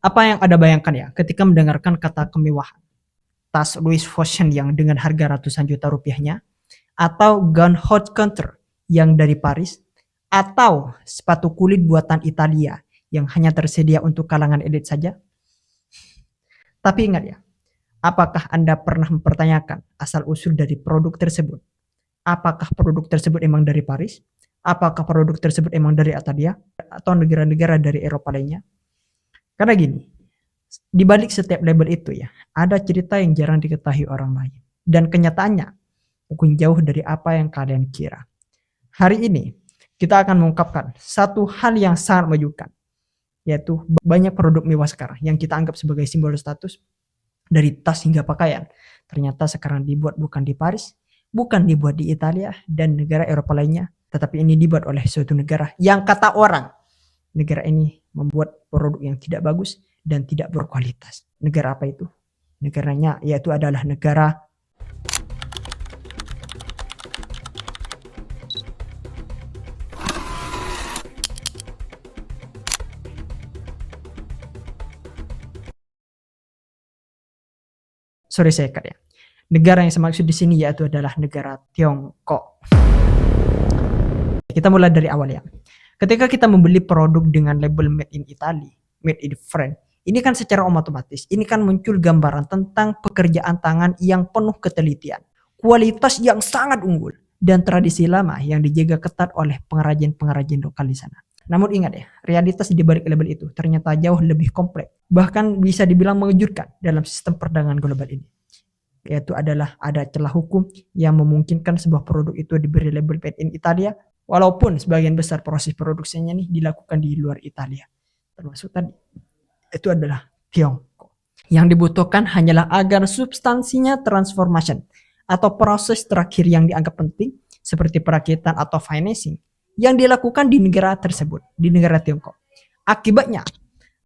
Apa yang Anda bayangkan ya ketika mendengarkan kata kemewahan? Tas Louis Vuitton yang dengan harga ratusan juta rupiahnya, atau gown haute couture yang dari Paris, atau sepatu kulit buatan Italia yang hanya tersedia untuk kalangan elit saja? Tapi ingat ya, apakah Anda pernah mempertanyakan asal-usul dari produk tersebut? Apakah produk tersebut emang dari Paris? Apakah produk tersebut emang dari Italia? Atau negara-negara dari Eropa lainnya? Karena gini, di balik setiap label itu ya, ada cerita yang jarang diketahui orang lain. Dan kenyataannya, mungkin jauh dari apa yang kalian kira. Hari ini, kita akan mengungkapkan satu hal yang sangat mengejutkan, yaitu banyak produk mewah sekarang yang kita anggap sebagai simbol status, dari tas hingga pakaian, ternyata sekarang dibuat bukan di Paris, bukan dibuat di Italia dan negara Eropa lainnya, tetapi ini dibuat oleh suatu negara yang kata orang, negara ini membuat produk yang tidak bagus dan tidak berkualitas. Negara apa itu? Negaranya yaitu adalah negara sorry saya cut ya. Negara yang saya maksud di sini yaitu adalah negara Tiongkok. Kita mulai dari awal ya. Ketika kita membeli produk dengan label made in Italy, made in France, ini kan secara otomatis, ini kan muncul gambaran tentang pekerjaan tangan yang penuh ketelitian, kualitas yang sangat unggul, dan tradisi lama yang dijaga ketat oleh pengrajin-pengrajin lokal di sana. Namun ingat ya, realitas di balik label itu ternyata jauh lebih kompleks, bahkan bisa dibilang mengejutkan dalam sistem perdagangan global ini. Yaitu adalah ada celah hukum yang memungkinkan sebuah produk itu diberi label made in Italia, walaupun sebagian besar proses produksinya nih dilakukan di luar Italia. Termasuk tadi, itu adalah Tiongkok. Yang dibutuhkan hanyalah agar substansinya transformation atau proses terakhir yang dianggap penting seperti perakitan atau finishing yang dilakukan di negara tersebut, di negara Tiongkok. Akibatnya,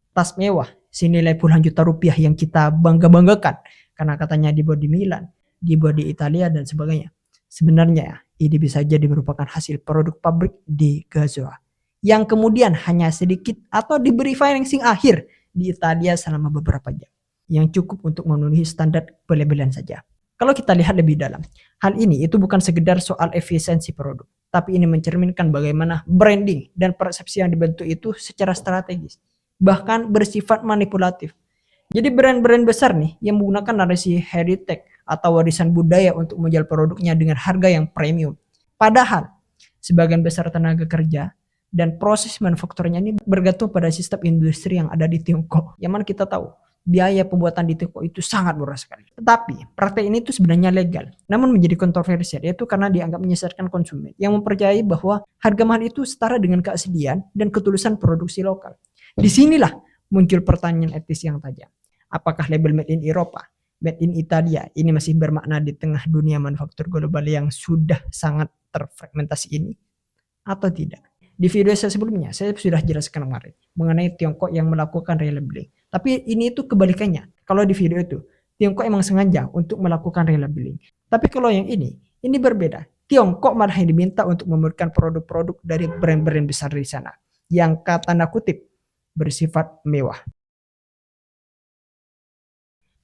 tas mewah senilai puluhan juta rupiah yang kita bangga-banggakan karena katanya dibuat di Milan, dibuat di Italia dan sebagainya. Sebenarnya ini bisa jadi merupakan hasil produk pabrik di Gaza yang kemudian hanya sedikit atau diberi financing akhir di Italia selama beberapa jam yang cukup untuk memenuhi standar pelabelan saja. Kalau kita lihat lebih dalam, hal ini itu bukan sekedar soal efisiensi produk, tapi ini mencerminkan bagaimana branding dan persepsi yang dibentuk itu secara strategis, bahkan bersifat manipulatif. Jadi brand-brand besar nih yang menggunakan narasi heritage atau warisan budaya untuk menjual produknya dengan harga yang premium. Padahal sebagian besar tenaga kerja dan proses manufakturnya ini bergantung pada sistem industri yang ada di Tiongkok. Yang mana kita tahu biaya pembuatan di Tiongkok itu sangat murah sekali. Tetapi praktek ini tuh sebenarnya legal, namun menjadi kontroversial yaitu karena dianggap menyesatkan konsumen yang mempercayai bahwa harga mahal itu setara dengan keaslian dan ketulusan produksi lokal. Disinilah muncul pertanyaan etis yang tajam. Apakah label made in Eropa, made in Italia ini masih bermakna di tengah dunia manufaktur global yang sudah sangat terfragmentasi ini atau tidak? Di video saya sebelumnya saya sudah jelaskan kemarin mengenai Tiongkok yang melakukan relabeling. Tapi ini itu kebalikannya. Kalau di video itu Tiongkok emang sengaja untuk melakukan relabeling. Tapi kalau yang ini berbeda. Tiongkok malah yang diminta untuk memberikan produk-produk dari brand-brand besar di sana yang tanda kutip bersifat mewah.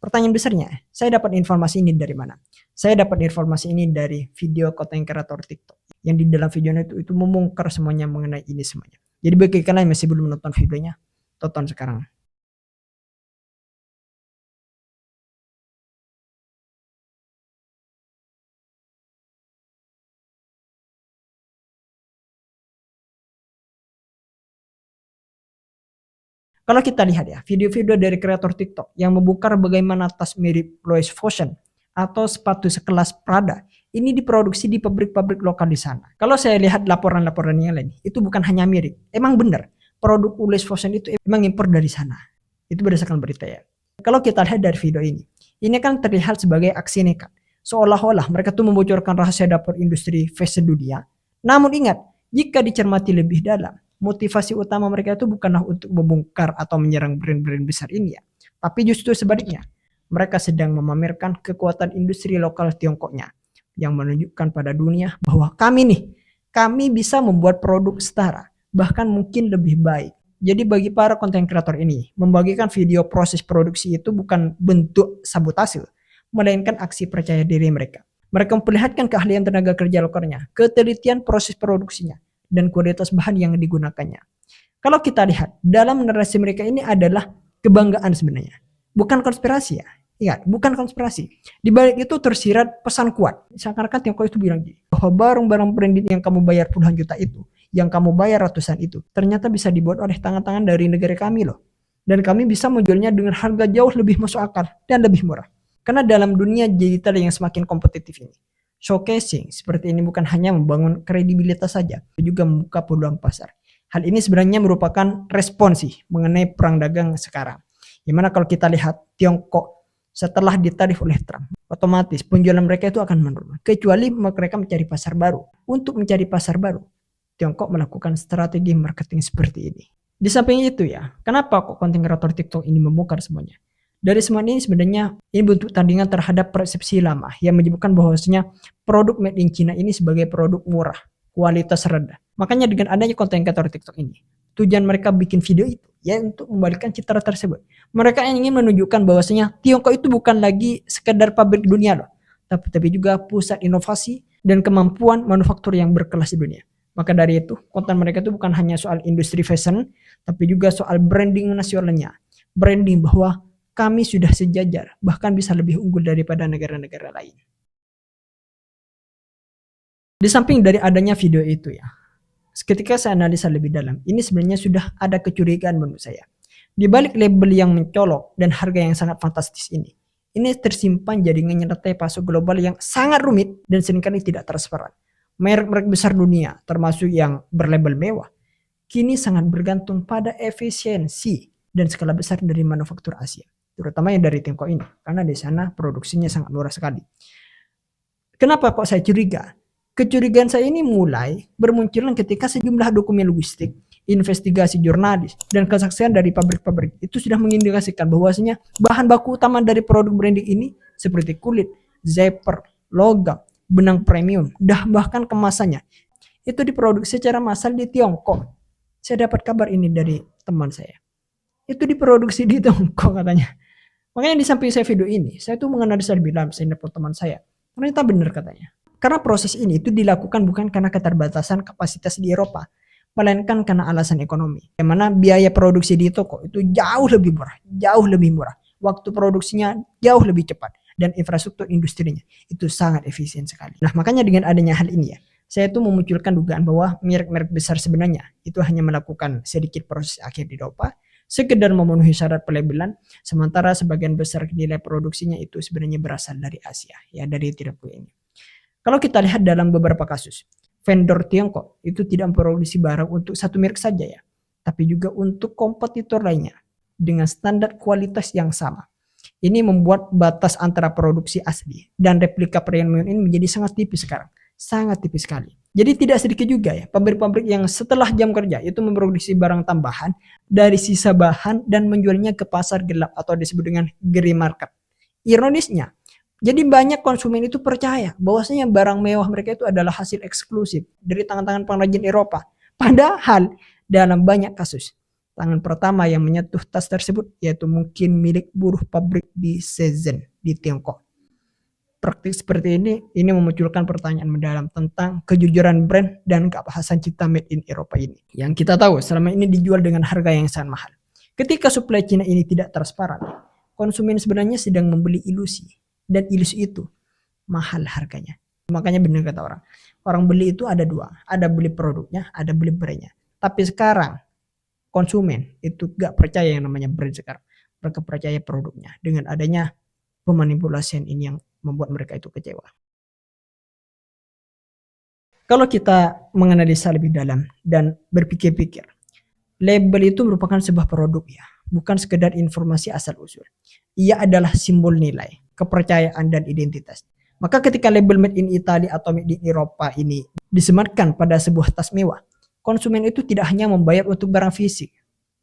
Pertanyaan besarnya, saya dapat informasi ini dari mana? Saya dapat informasi ini dari video konten kreator TikTok yang di dalam videonya itu membongkar semuanya mengenai ini semuanya. Jadi bagi kalian yang masih belum menonton videonya, tonton sekarang. Kalau kita lihat ya, video-video dari kreator TikTok yang membongkar bagaimana tas mirip Louis Vuitton atau sepatu sekelas Prada ini diproduksi di pabrik-pabrik lokal di sana. Kalau saya lihat laporan-laporan yang lain, itu bukan hanya mirip, emang benar produk Louis Vuitton itu emang impor dari sana. Itu berdasarkan berita ya. Kalau kita lihat dari video ini kan terlihat sebagai aksi nekat. Seolah-olah mereka tuh membocorkan rahasia dapur industri fashion dunia. Namun ingat, jika dicermati lebih dalam, motivasi utama mereka itu bukanlah untuk membongkar atau menyerang brand-brand besar ini ya, tapi justru sebaliknya. Mereka sedang memamerkan kekuatan industri lokal Tiongkoknya yang menunjukkan pada dunia bahwa kami bisa membuat produk setara, bahkan mungkin lebih baik Jadi bagi para konten kreator ini, membagikan video proses produksi itu bukan bentuk sabotase, melainkan aksi percaya diri mereka. Mereka memperlihatkan keahlian tenaga kerja lokalnya, ketelitian proses produksinya, dan kualitas bahan yang digunakannya. Kalau kita lihat, dalam narasi mereka ini adalah kebanggaan sebenarnya. Bukan konspirasi ya. Ingat, bukan konspirasi. Di balik itu tersirat pesan kuat. Seakan-akan Tiongkok itu bilang gini, bahwa barang-barang branded yang kamu bayar puluhan juta itu, yang kamu bayar ratusan itu, ternyata bisa dibuat oleh tangan-tangan dari negara kami loh. Dan kami bisa menjualnya dengan harga jauh lebih masuk akal dan lebih murah. Karena dalam dunia digital yang semakin kompetitif ini, showcasing seperti ini bukan hanya membangun kredibilitas saja, tapi juga membuka peluang pasar. Hal ini sebenarnya merupakan respons sih mengenai perang dagang sekarang. Dimana kalau kita lihat Tiongkok setelah ditarif oleh Trump, otomatis penjualan mereka itu akan menurun. Kecuali mereka mencari pasar baru. Untuk mencari pasar baru, Tiongkok melakukan strategi marketing seperti ini. Di samping itu ya, kenapa kok konten kreator TikTok ini membongkar semuanya? Dari semua ini sebenarnya ini bentuk tandingan terhadap persepsi lama yang menyebutkan bahwasanya produk made in China ini sebagai produk murah, kualitas rendah. Makanya dengan adanya konten kreator TikTok ini, tujuan mereka bikin video itu ya untuk membalikkan citra tersebut. Mereka ingin menunjukkan bahwasanya Tiongkok itu bukan lagi sekedar pabrik dunia loh, tapi juga pusat inovasi dan kemampuan manufaktur yang berkelas di dunia. Maka dari itu, konten mereka itu bukan hanya soal industri fashion, tapi juga soal branding nasionalnya. Branding bahwa kami sudah sejajar, bahkan bisa lebih unggul daripada negara-negara lain. Di samping dari adanya video itu ya, ketika saya analisa lebih dalam, ini sebenarnya sudah ada kecurigaan menurut saya. Di balik label yang mencolok dan harga yang sangat fantastis ini tersimpan jaringan rantai pasok global yang sangat rumit dan seringkali tidak transparan. Merek-merek besar dunia, termasuk yang berlabel mewah, kini sangat bergantung pada efisiensi dan skala besar dari manufaktur Asia, terutama yang dari Tiongkok ini, karena di sana produksinya sangat murah sekali. Kenapa kok saya curiga? Kecurigaan saya ini mulai bermunculan ketika sejumlah dokumen logistik, investigasi jurnalis, dan kesaksian dari pabrik-pabrik itu sudah mengindikasikan bahwasanya bahan baku utama dari produk branding ini seperti kulit, zipper, logam, benang premium, bahkan kemasannya itu diproduksi secara massal di Tiongkok. Saya dapat kabar ini dari teman saya. Itu diproduksi di Tiongkok katanya. Makanya di samping saya video ini, saya tuh menganalisa lebih dalam, saya nelpon teman saya. Ternyata benar katanya. Karena proses ini itu dilakukan bukan karena keterbatasan kapasitas di Eropa, melainkan karena alasan ekonomi. Yang mana biaya produksi di toko itu jauh lebih murah. Waktu produksinya jauh lebih cepat. Dan infrastruktur industrinya itu sangat efisien sekali. Nah, makanya dengan adanya hal ini ya, saya tuh memunculkan dugaan bahwa merek-merek besar sebenarnya itu hanya melakukan sedikit proses akhir di Eropa, sekedar memenuhi syarat pelabelan, sementara sebagian besar nilai produksinya itu sebenarnya berasal dari Asia, ya dari Tiongkok ini. Kalau kita lihat dalam beberapa kasus, vendor Tiongkok itu tidak memproduksi barang untuk satu merek saja ya, tapi juga untuk kompetitor lainnya dengan standar kualitas yang sama. Ini membuat batas antara produksi asli dan replika premium ini menjadi sangat tipis sekarang. Sangat tipis sekali. Jadi tidak sedikit juga ya pabrik-pabrik yang setelah jam kerja itu memproduksi barang tambahan dari sisa bahan dan menjualnya ke pasar gelap atau disebut dengan grey market. Ironisnya, jadi banyak konsumen itu percaya bahwasanya barang mewah mereka itu adalah hasil eksklusif dari tangan-tangan pengrajin Eropa. Padahal dalam banyak kasus, tangan pertama yang menyentuh tas tersebut yaitu mungkin milik buruh pabrik di Shenzhen di Tiongkok. Praktik seperti ini memunculkan pertanyaan mendalam tentang kejujuran brand dan keabsahan cipta made in Eropa ini. Yang kita tahu selama ini dijual dengan harga yang sangat mahal. Ketika supply China ini tidak transparan, konsumen sebenarnya sedang membeli ilusi. Dan ilusi itu mahal harganya. Makanya benar kata orang. Orang beli itu ada dua. Ada beli produknya, ada beli brandnya. Tapi sekarang konsumen itu gak percaya yang namanya brand sekarang. Mereka percaya produknya. Dengan adanya pemanipulasian ini yang membuat mereka itu kecewa. Kalau kita menganalisa lebih dalam dan berpikir-pikir, label itu merupakan sebuah produk ya, bukan sekedar informasi asal usul. Ia adalah simbol nilai, kepercayaan dan identitas. Maka ketika label made in Italy atau made in Eropa ini disematkan pada sebuah tas mewah, konsumen itu tidak hanya membayar untuk barang fisik,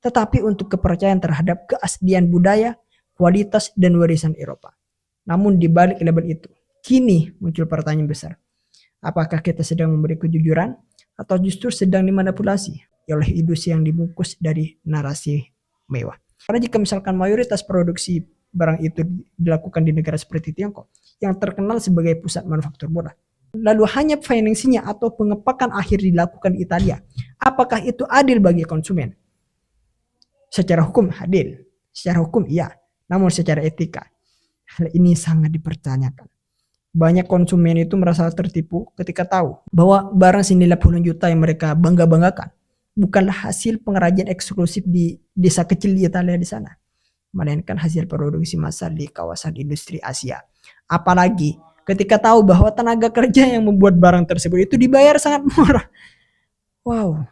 tetapi untuk kepercayaan terhadap keaslian budaya, kualitas dan warisan Eropa. Namun di balik label itu, kini muncul pertanyaan besar. Apakah kita sedang memberi kejujuran atau justru sedang dimanipulasi? oleh industri yang dibungkus dari narasi mewah. Karena jika misalkan mayoritas produksi barang itu dilakukan di negara seperti Tiongkok yang terkenal sebagai pusat manufaktur murah, lalu hanya financingnya atau pengepakan akhir dilakukan di Italia, apakah itu adil bagi konsumen? Secara hukum adil, secara hukum iya, namun secara etika hal ini sangat dipertanyakan. Banyak konsumen itu merasa tertipu ketika tahu bahwa barang senilai puluhan juta yang mereka bangga-banggakan bukanlah hasil pengrajin eksklusif di desa kecil di Italia di sana, melainkan hasil produksi massal di kawasan industri Asia. Apalagi ketika tahu bahwa tenaga kerja yang membuat barang tersebut itu dibayar sangat murah. Wow.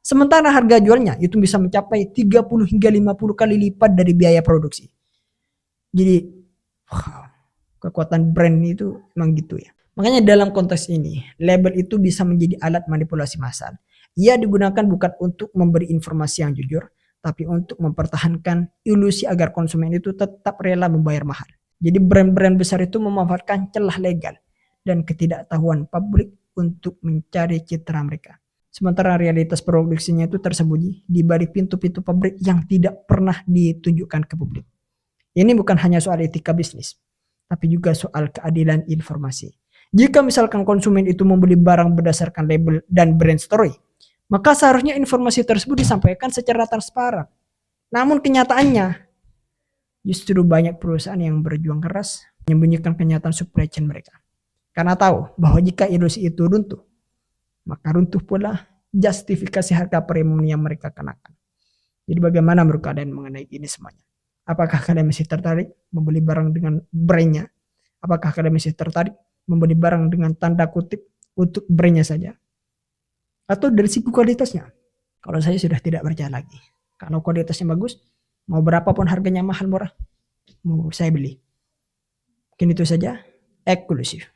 Sementara harga jualnya itu bisa mencapai 30 hingga 50 kali lipat dari biaya produksi. Jadi, wow, kekuatan brand itu memang gitu ya. Makanya dalam konteks ini, label itu bisa menjadi alat manipulasi massal. Ia digunakan bukan untuk memberi informasi yang jujur, tapi untuk mempertahankan ilusi agar konsumen itu tetap rela membayar mahal. Jadi brand-brand besar itu memanfaatkan celah legal dan ketidaktahuan publik untuk mencari citra mereka. Sementara realitas produksinya itu tersembunyi di balik pintu-pintu pabrik yang tidak pernah ditunjukkan ke publik. Ini bukan hanya soal etika bisnis, tapi juga soal keadilan informasi. Jika misalkan konsumen itu membeli barang berdasarkan label dan brand story, maka seharusnya informasi tersebut disampaikan secara transparan. Namun kenyataannya, justru banyak perusahaan yang berjuang keras menyembunyikan kenyataan supply chain mereka. Karena tahu bahwa jika ilusi itu runtuh, maka runtuh pula justifikasi harga premium yang mereka kenakan. Jadi bagaimana menurut kalian mengenai ini semuanya? Apakah kalian masih tertarik membeli barang dengan brandnya? Apakah kalian masih tertarik membeli barang dengan tanda kutip untuk brandnya saja? Atau dari segi kualitasnya? Kalau saya sudah tidak percaya lagi. Kalau kualitasnya bagus, mau berapapun harganya mahal murah, mau saya beli. Mungkin itu saja. Eksklusif.